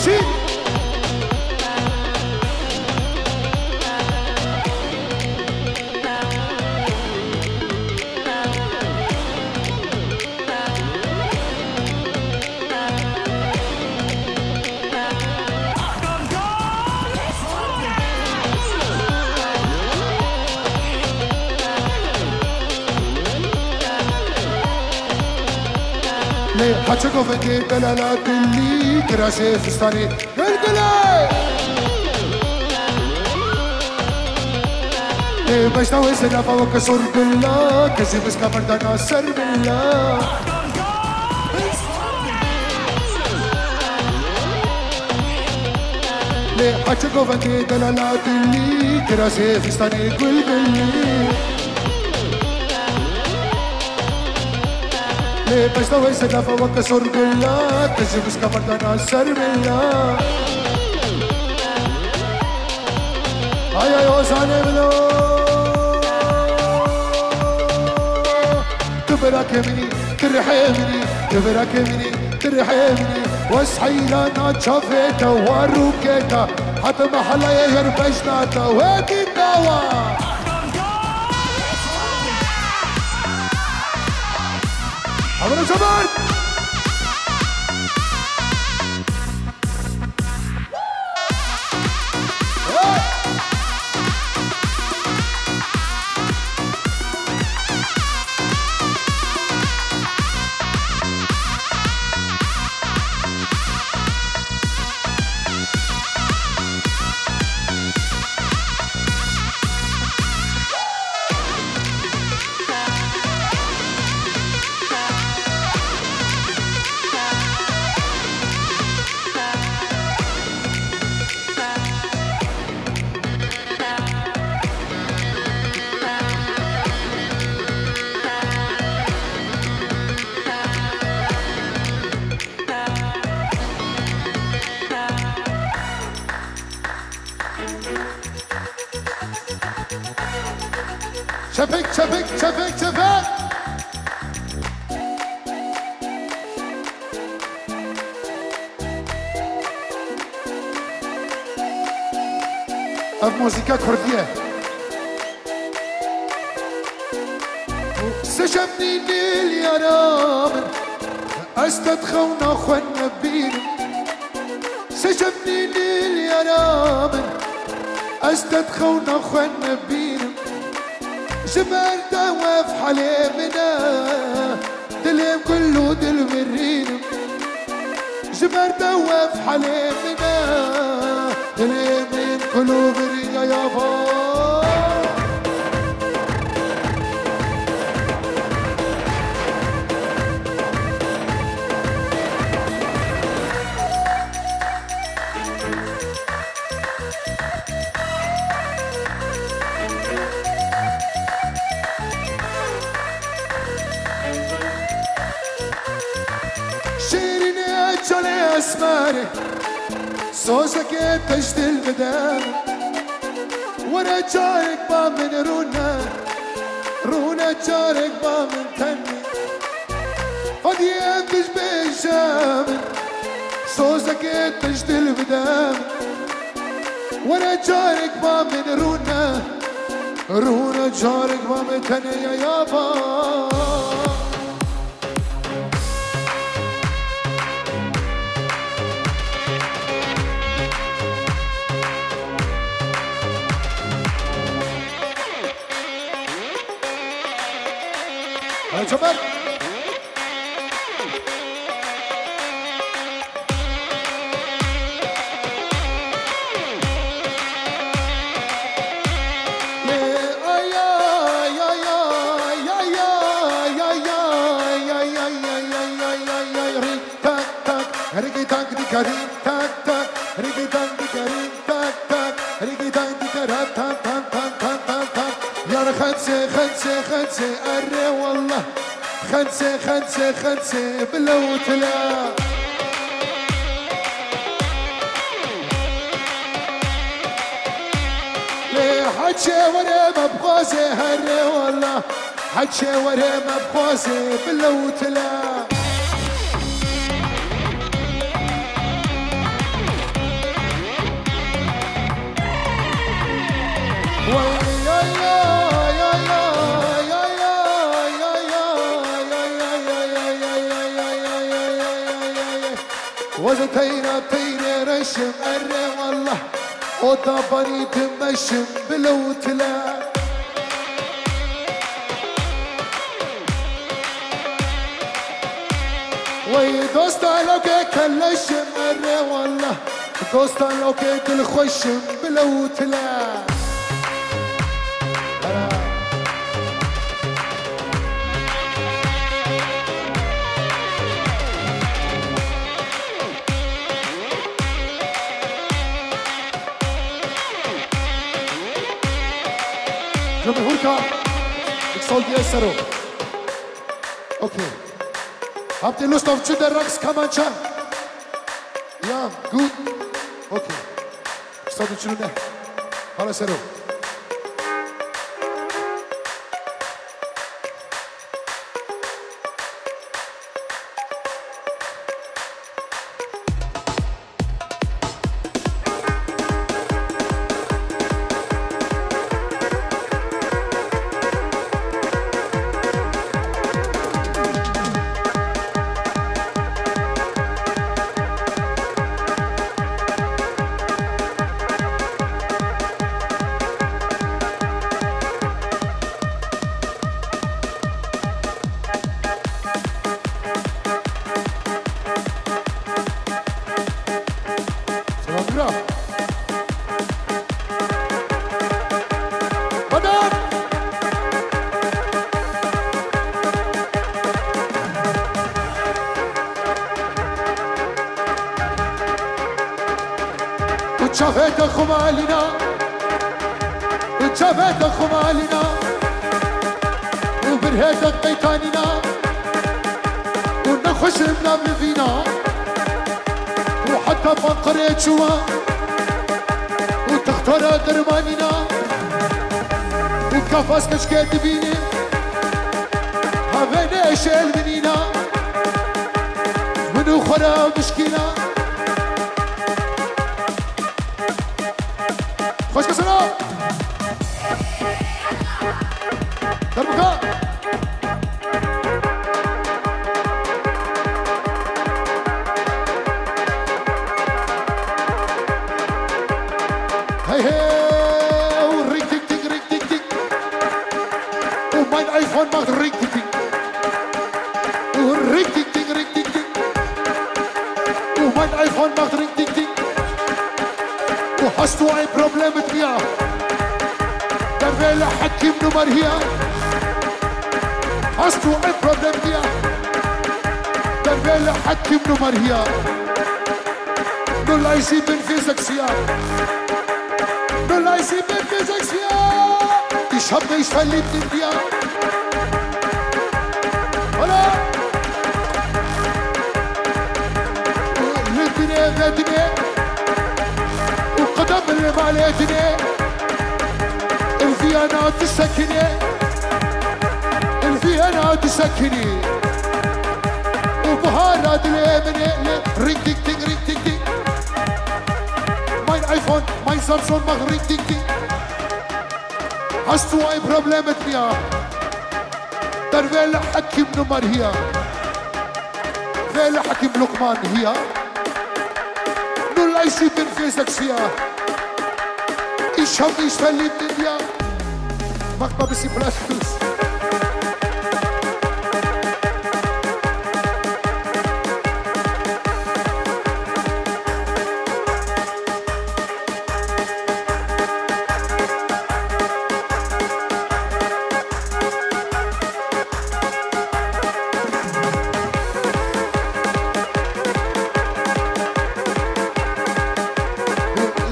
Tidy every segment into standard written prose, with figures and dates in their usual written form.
ماشي حاجة فيكي دلالات اللي كراسي فستاني قلقلي باش ناوي سنة فوق سور بالله كزي مسكا مردانا سر بالله حاجة فيكي دلالات اللي كراسي فستاني قلقلي باش ناوي سنة فوق سور بالله كزي مسكا مردانا سر بالله هيا يوزاني بلو تبرك مني ترحمني تبرك مني ترحمني واصحي لنا شافيتا وروكيتا حتى محلا يهربشناتا وهدي الدواء عمرو جمال شفك شفك شفك شفك اف موسيقى كردية سجبني نيل يا رامن استدخونا خونا بين سجبني نيل يا رامن استدخونا خونا بين جبال دوف حليمنا دلم كله دل برينم جبال دوف حليمنا دلم كله برين يا يابا اسماري صوصك تجد المدام وانا جارك ما من رونا جارك ما من تني فدي انتج بالجامن صوصك تجد المدام وانا جارك ما من رونا جارك ما من تني يا يابا جمال خنسة أري والله خنسة بلوتلا ليه حجي وري مبغوزي هري والله حجي وري مبغوزي بلوتلا وزتينا تينا رشم أري والله وطابني تمشم بلوتلا وي دوستا لو كي كلشم أري والله دوستا لو كي تلخشم بلوتلا جمهورك اكسول دي اسرو اوكي habt ihr Lust auf Chiderax Kamancha? Ja, gut. Okay. Sto dicendo Hala sero. شافت خمالنا شافت خمالنا وبرهيت قيتاننا ونخش بنا بفينا وحتى فقريت شوا وتختار درماننا وكفاس كشكيت بيني هبنا شيل منينا منو خراب مشكينا خوش كسرو دربكا هاي هاي وريك تيك تيك ريك تيك تيك وماين ايفون ماخد ريك تيك تيك وريك تيك تيك ريك تيك تيك وماين ايفون ماخد ريك تيك تيك وحستوا اي بروبليم تبيع دربيلا حكي نمر هي حستوا اي بروبليم تبيع دربيلا حكي نمر هي نولا يسيبن فيزك سيار نولا يسيبن فيزك سيار يشهب يشفلي بتنبيع ولا للدنيا ذاتني قدم الرمالتني الفيانا تسكني الفيانا تسكني وبهارات اليمني ريك تيك تيك ريك تيك تيك ماين ايفون ماين سامسونج ماخ ريك تيك تيك هستو اي بروبليم تبيع دربيلا حكيم نمر هي فيلا حكيم لقمان هي نولا يسيبن فيزك سيار يشهد يشفلي الدنيا مقطع بسي بلاش فلوس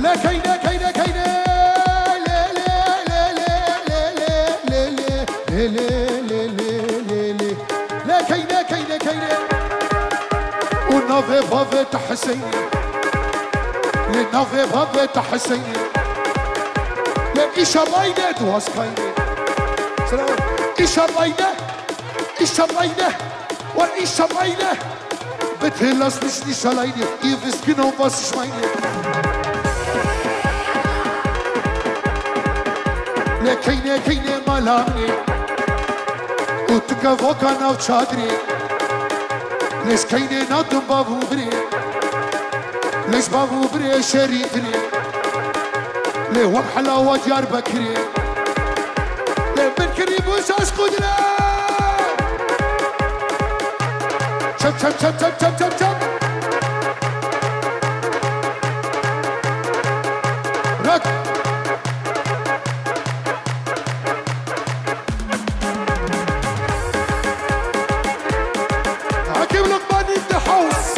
لا كينا كينا كينا لا كينا كينا كينا ونافي بافي تحسيني لنافي بافي تحسيني لا إيشا باينة دواس كاينة سلام إيشا باينة إيشا باينة وإيشا باينة بتهلاس مش نيشا لاينة يفس كنو باس شماينة لا كينا كينا مالامني وتكفوكا ناو تشادري ليش كاينه ناضم بابو بري ليش بابو بري شريفني ليه وام حلاوه ديار بكري ليه من كريم وساس قدره شب شب شب شب شب شب شب رك حكيم لقمان الدحوس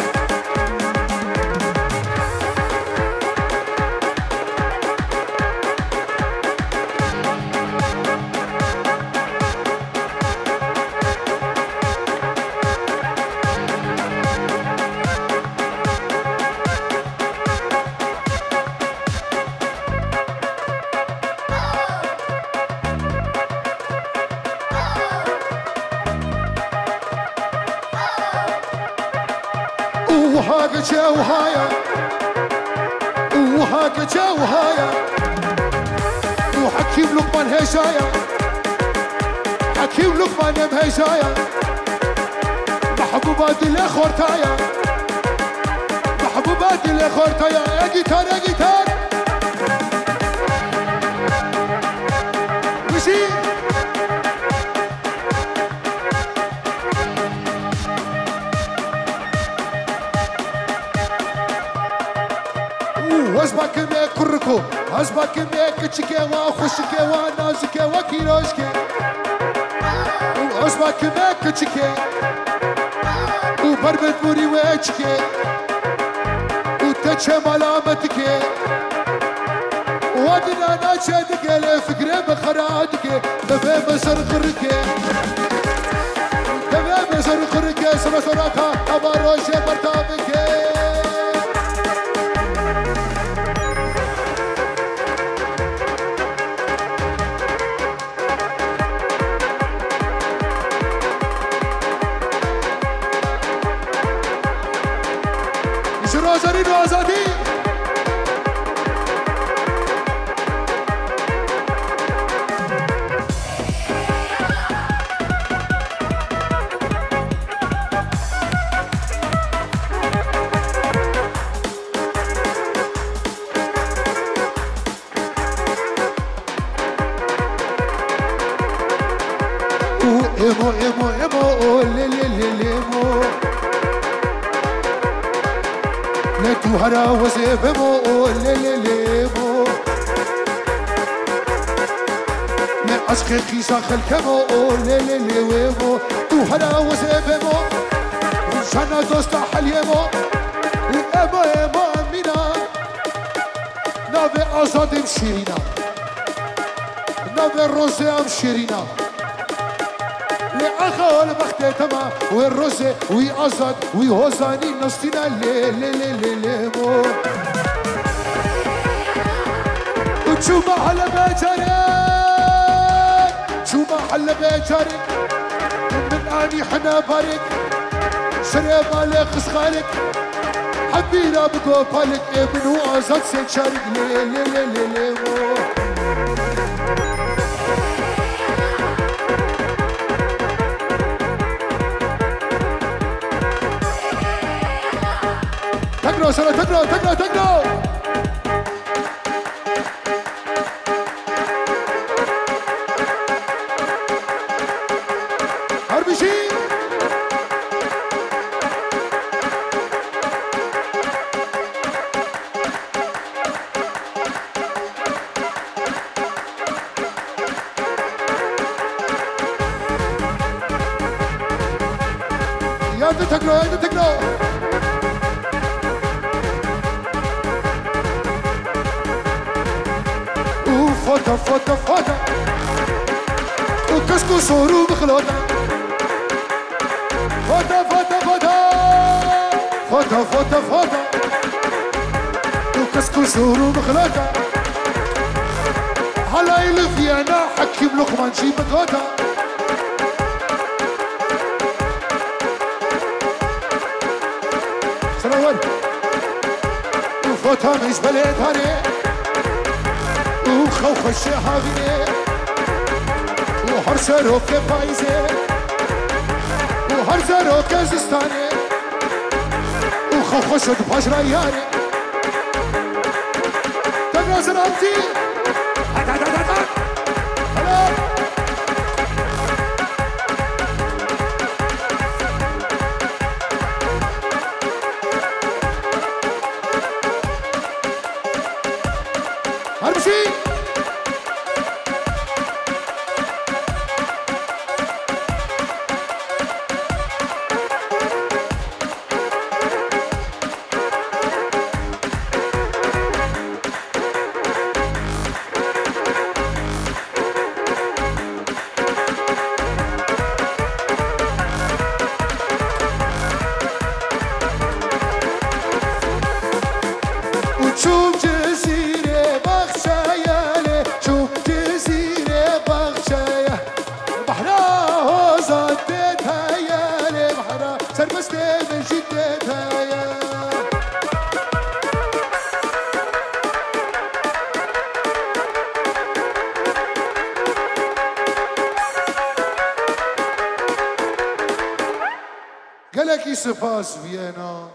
وهاك جوهايا وهاك جوهايا وحكيم لقمان هشايا حكيم لقمان مهشايا محبوبات الاخورتايا محبوبات الاخورتايا يا جيتار يا جيتار مشي واسبك ميك كركو اسبك ميك تشكي وخشكي ونازكي وكيروشكي واسبك ميك تشكي وبربت بوري ويتشكي وتتشي ملامتكي ودنا ناشدك لفكري بخرادك دفي مسر خركي دفي مسر خركي سرسراكا اباروشي برتابكي روزارينو آزادی ایمو ایمو ایمو لی لی لی لی مو تو هرا وزيبمو ليليمو من عشق خيسا خلكمو ليليمو تو هرا وزيبمو شانا دوستا حليمو اما اما امينا نابي آزاد مشيرينا نابي روزي مشيرينا لأخو البختي تما والرزة وي أزاد وي هوزاني نستينا لي لي لي لي لي مو وتشوما حلا بيجاري تشوما حلا بيجاري من آني حنا بارك شري مالك خسخالك حبينا بقو بالك ابن هو أزاد سيشارك لي لي لي لي لي مو تقرأ سنة تقرأ تقرأ تقرأ هربشي يا انت تقرأ يا انت تقرأ فوتا فوتا فوتا وكسكو صورو بخلوتا فوتا فوتا فوتا فوتا فوتا فوتا وكسكو صورو بخلوتا هلا يلفي انا حكيم لقمان شي بكوتا سنوات وفوتا مش بلد هاني وخوخ الشهابية وهرسروك بايزة وهرسروك زستاني خوش شد پاش ریانه تقرأ سلامتي هرمشي وشوف جزيرة بخشايا شوف جزيرة بخشايا بحرها زدتها يا بحرها سربستها من شدتها يا قالك سباس فيينا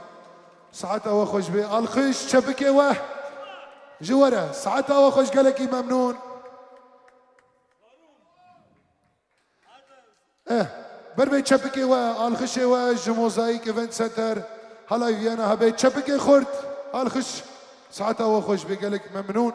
ساعتها وخش بي الخش شبكة واه جوارا ساعتها وخش قالك ممنون بربي شبكة واه الخش واه جموزايك ايفنت سنتر هلا فيانا هبيت شبكة خرد الخش ساعتها وخش بي قالك ممنون